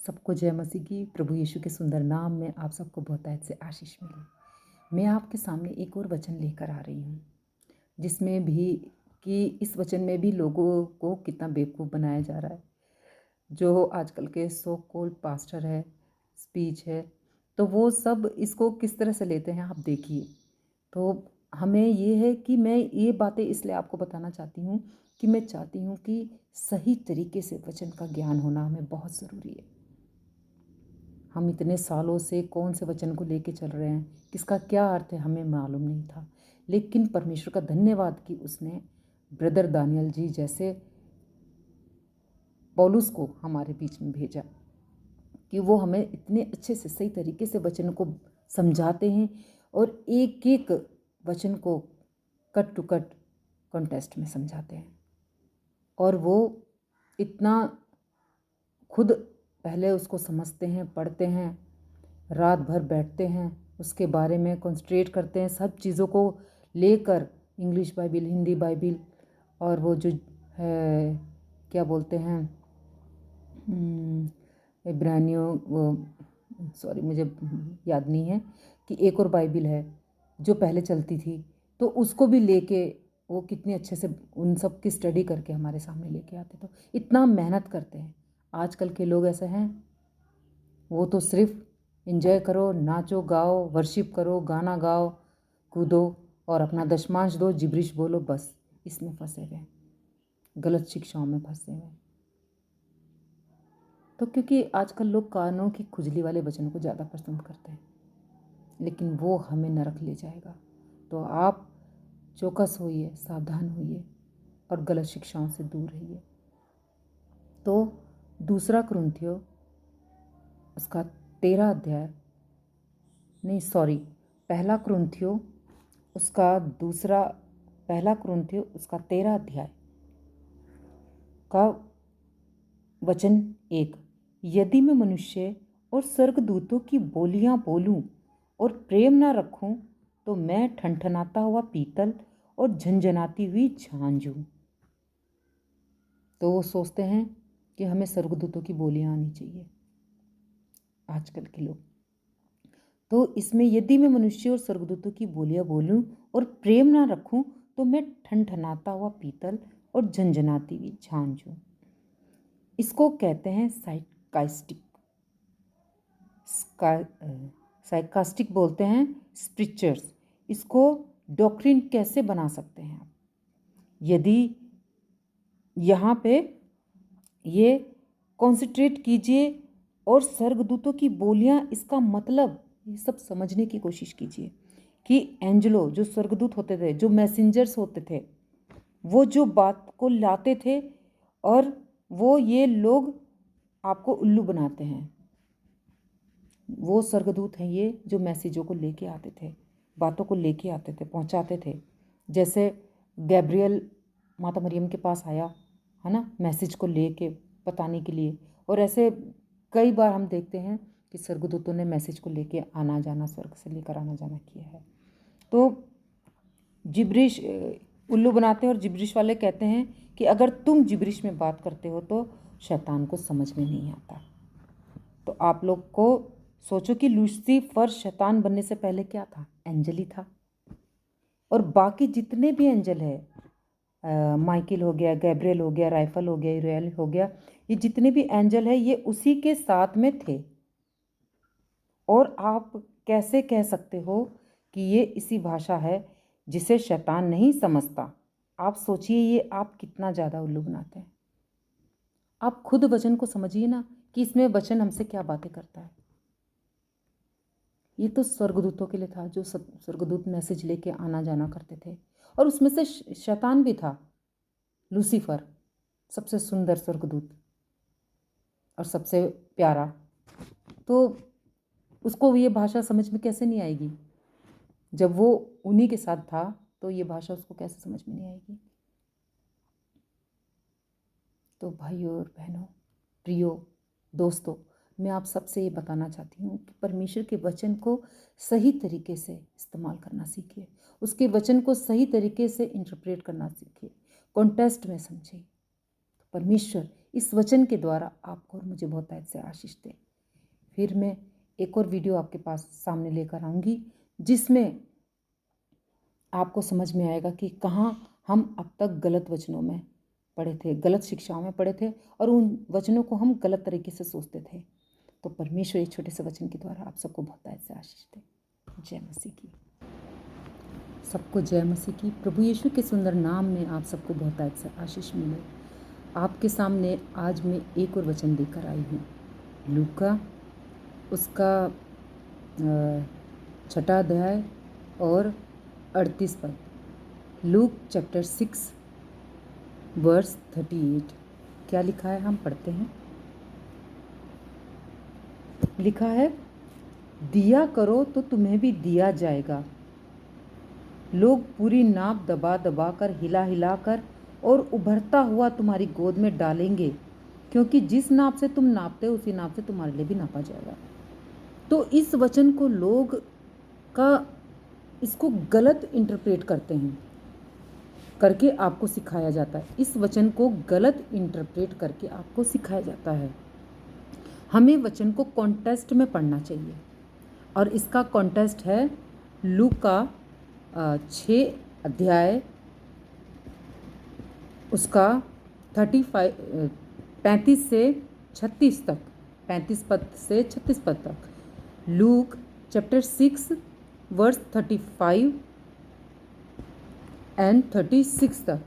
सबको जय मसीह की। प्रभु यीशु के सुंदर नाम में आप सबको बहुतायत से आशीष मिले। मैं आपके सामने एक और वचन लेकर आ रही हूँ, जिसमें भी कि इस वचन में भी लोगों को कितना बेवकूफ़ बनाया जा रहा है। जो आजकल के सो कॉल्ड पास्टर है, स्पीच है, तो वो सब इसको किस तरह से लेते हैं आप देखिए। तो हमें ये है कि मैं ये बातें इसलिए आपको बताना चाहती हूँ कि मैं चाहती हूँ कि सही तरीके से वचन का ज्ञान होना हमें बहुत ज़रूरी है। हम इतने सालों से कौन से वचन को लेके चल रहे हैं, किसका क्या अर्थ है, हमें मालूम नहीं था। लेकिन परमेश्वर का धन्यवाद कि उसने ब्रदर दानियल जी जैसे पौलुस को हमारे बीच में भेजा कि वो हमें इतने अच्छे से सही तरीके से वचन को समझाते हैं और एक एक वचन को कट टू कट कॉन्टेस्ट में समझाते हैं। और वो इतना खुद पहले उसको समझते हैं, पढ़ते हैं, रात भर बैठते हैं, उसके बारे में कंसंट्रेट करते हैं, सब चीज़ों को लेकर इंग्लिश बाइबिल, हिंदी बाइबिल और वो जो है क्या बोलते हैं इब्रानियों, वो सॉरी मुझे याद नहीं है कि एक और बाइबिल है जो पहले चलती थी, तो उसको भी लेके वो कितने अच्छे से उन सब की स्टडी करके हमारे सामने लेके आते। तो इतना मेहनत करते हैं। आजकल के लोग ऐसे हैं, वो तो सिर्फ एंजॉय करो, नाचो गाओ, वर्शिप करो, गाना गाओ, कूदो और अपना दशमांश दो, जिब्रिश बोलो, बस इसमें फंसे हुए, गलत शिक्षाओं में फंसे हुए। तो क्योंकि आजकल लोग कानों की खुजली वाले वचनों को ज़्यादा पसंद करते हैं, लेकिन वो हमें नरक ले जाएगा। तो आप चौकस होइए, सावधान होइए और गलत शिक्षाओं से दूर रहिए। तो दूसरा कुरिन्थियों उसका 13 अध्याय, नहीं सॉरी, पहला कुरिन्थियों उसका 13 अध्याय का वचन 1, यदि मैं मनुष्य और स्वर्गदूतों की बोलियां बोलूं और प्रेम ना रखूं तो मैं ठनठनाता हुआ पीतल और झंझनाती हुई झांझ हूं। तो वो सोचते हैं कि हमें स्वर्गदूतों की बोलियां आनी चाहिए, आजकल के लोग। तो इसमें यदि मैं मनुष्य और स्वर्गदूतों की बोलियां बोलूं और प्रेम ना रखूं तो मैं ठनठनाता हुआ पीतल और झंझनाती हुई झांझ हूं। इसको कहते हैं साइकास्टिक बोलते हैं स्पिरिचर्स। इसको डॉक्ट्रिन कैसे बना सकते हैं आप, यदि यहाँ पे ये कॉन्सेंट्रेट कीजिए और स्वर्गदूतों की बोलियां, इसका मतलब ये सब समझने की कोशिश कीजिए कि एंजलो जो स्वर्गदूत होते थे, जो मैसेंजर्स होते थे, वो जो बात को लाते थे और वो ये लोग आपको उल्लू बनाते हैं। वो स्वर्गदूत हैं ये जो मैसेजों को लेके आते थे, बातों को लेके आते थे, पहुंचाते थे। जैसे गैब्रियल माता मरियम के पास आया है ना, मैसेज को लेके बताने के लिए। और ऐसे कई बार हम देखते हैं कि स्वर्गदूतों ने मैसेज को लेके आना जाना, स्वर्ग से लेकर आना जाना किया है। तो जिब्रिश उल्लू बनाते हैं और जिब्रिश वाले कहते हैं कि अगर तुम जिब्रिश में बात करते हो तो शैतान को समझ में नहीं आता। तो आप लोग को सोचो कि लूसीफर शैतान बनने से पहले क्या था, एंजल ही था। और बाकी जितने भी एंजल है, माइकल हो गया, गैब्रियल हो गया, राइफल हो गया, यूरेल हो गया, ये जितने भी एंजल है ये उसी के साथ में थे। और आप कैसे कह सकते हो कि ये इसी भाषा है जिसे शैतान नहीं समझता? आप सोचिए ये आप कितना ज़्यादा उल्लू बनाते हैं। आप खुद वचन को समझिए ना कि इसमें वचन हमसे क्या बातें करता है। ये तो स्वर्गदूतों के लिए था, जो स्वर्गदूत मैसेज लेके आना जाना करते थे। और उसमें से शैतान भी था, लूसीफर, सबसे सुंदर स्वर्गदूत और सबसे प्यारा। तो उसको ये भाषा समझ में कैसे नहीं आएगी? जब वो उन्हीं के साथ था तो ये भाषा उसको कैसे समझ में नहीं आएगी? तो भाइयों और बहनों, प्रियो दोस्तों, मैं आप सबसे ये बताना चाहती हूँ कि परमेश्वर के वचन को सही तरीके से इस्तेमाल करना सीखिए, उसके वचन को सही तरीके से इंटरप्रेट करना सीखिए, कॉन्टेस्ट में समझिए। तो परमेश्वर इस वचन के द्वारा आपको और मुझे बहुतायत से आशीष दे। फिर मैं एक और वीडियो आपके पास सामने लेकर आऊँगी जिसमें आपको समझ में आएगा कि कहाँ हम अब तक गलत वचनों में पढ़े थे, गलत शिक्षाओं में पढ़े थे और उन वचनों को हम गलत तरीके से सोचते थे। तो परमेश्वर एक छोटे से वचन के द्वारा आप सबको बहुतायत से आशीष दे। जय मसीह की। सबको जय मसीह की। प्रभु यीशु के सुंदर नाम में आप सबको बहुतायत से आशीष मिले। आपके सामने आज मैं एक और वचन लेकर आई हूँ, लूका उसका 6वां अध्याय और 38 पद। Look chapter 6 verse 38। क्या लिखा है हम पढ़ते हैं। लिखा है, दिया करो तो तुम्हें भी दिया जाएगा। लोग पूरी नाप दबा दबा कर, हिला हिला कर और उभरता हुआ तुम्हारी गोद में डालेंगे, क्योंकि जिस नाप से तुम नापते हो उसी नाप से तुम्हारे लिए भी नापा जाएगा। तो इस वचन को लोग इसको गलत इंटरप्रेट करते हैं, करके आपको सिखाया जाता है। इस वचन को गलत इंटरप्रेट करके आपको सिखाया जाता है। हमें वचन को कॉन्टेक्स्ट में पढ़ना चाहिए और इसका कॉन्टेक्स्ट है लूका 6 अध्याय उसका 35 से 36 तक, 35 पद से 36 पद तक। लूक चैप्टर 6 वर्स 35 एंड 36 तक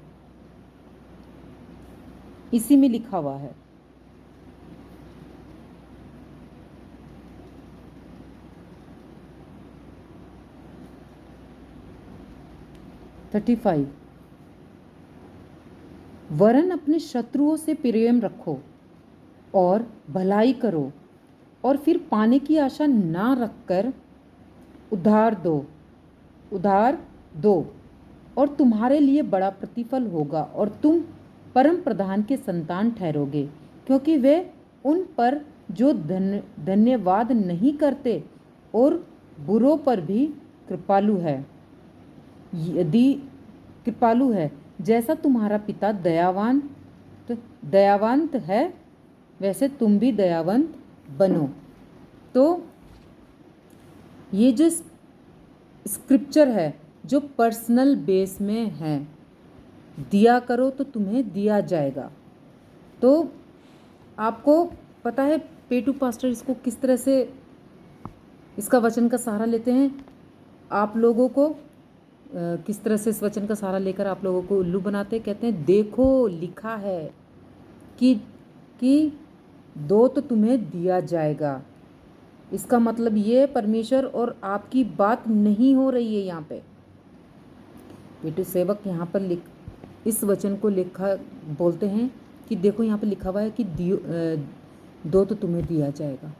इसी में लिखा हुआ है। वरन अपने शत्रुओं से प्रेम रखो और भलाई करो, और फिर पाने की आशा ना रखकर उधार दो और तुम्हारे लिए बड़ा प्रतिफल होगा, और तुम परम प्रधान के संतान ठहरोगे, क्योंकि वे उन पर जो धन्यवाद नहीं करते और बुरों पर भी कृपालु है। जैसा तुम्हारा पिता दयावंत है, वैसे तुम भी दयावंत बनो। तो ये जो स्क्रिप्चर है जो पर्सनल बेस में है, दिया करो तो तुम्हें दिया जाएगा। तो आपको पता है पेटू पास्टर इसको किस तरह से इसका वचन का सहारा लेते हैं। आप लोगों को किस तरह से इस वचन का सहारा लेकर आप लोगों को उल्लू बनाते हैं। कहते हैं, देखो लिखा है कि दो तो तुम्हें दिया जाएगा। इसका मतलब ये परमेश्वर और आपकी बात नहीं हो रही है। यहाँ पे पेटू सेवक यहाँ पर इस वचन को बोलते हैं कि देखो यहाँ पे लिखा हुआ है कि दो तो तुम्हें दिया जाएगा।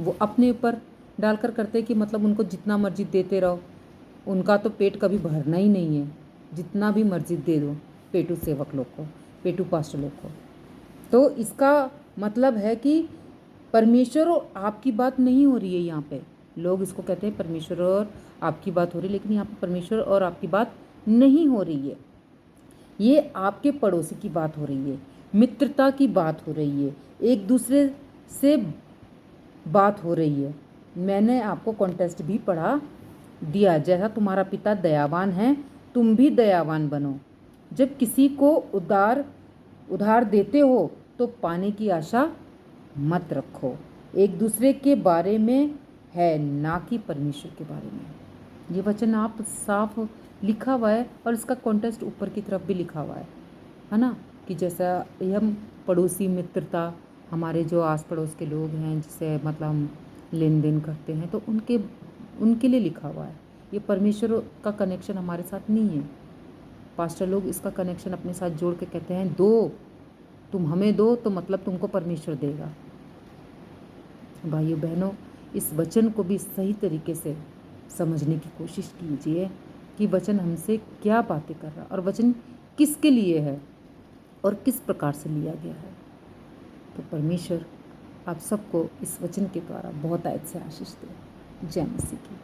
वो अपने ऊपर डालकर करते हैं कि मतलब उनको जितना मर्जी देते रहो, उनका तो पेट कभी भरना ही नहीं है। जितना भी मर्जी दे दो पेटू सेवक लोग को, पेटू पास्टर लोग को। तो इसका मतलब है कि परमेश्वर और आपकी बात नहीं हो रही है। यहाँ पे लोग इसको कहते हैं परमेश्वर और आपकी बात हो रही है, लेकिन यहाँ पे परमेश्वर और आपकी बात नहीं हो रही है। ये आपके पड़ोसी की बात हो रही है, मित्रता की बात हो रही है, एक दूसरे से बात हो रही है। मैंने आपको कॉन्टेक्स्ट भी पढ़ा दिया, जैसा तुम्हारा पिता दयावान है तुम भी दयावान बनो। जब किसी को उधार देते हो तो पाने की आशा मत रखो। एक दूसरे के बारे में है, ना कि परमेश्वर के बारे में। ये वचन आप साफ लिखा हुआ है और इसका कॉन्टेक्स्ट ऊपर की तरफ भी लिखा हुआ है ना, कि जैसा हम पड़ोसी मित्रता, हमारे जो आस पड़ोस के लोग हैं जिससे मतलब हम लेन देन करते हैं, तो उनके लिए लिखा हुआ है। ये परमेश्वर का कनेक्शन हमारे साथ नहीं है। पास्टर लोग इसका कनेक्शन अपने साथ जोड़ के कहते हैं, दो तुम हमें दो तो मतलब तुमको परमेश्वर देगा। भाइयों बहनों, इस वचन को भी सही तरीके से समझने की कोशिश कीजिए कि वचन हमसे क्या बातें कर रहा है और वचन किसके लिए है और किस प्रकार से लिया गया है। तो परमेश्वर आप सबको इस वचन के द्वारा बहुत आयत से आशीष दे। जय मसीह की।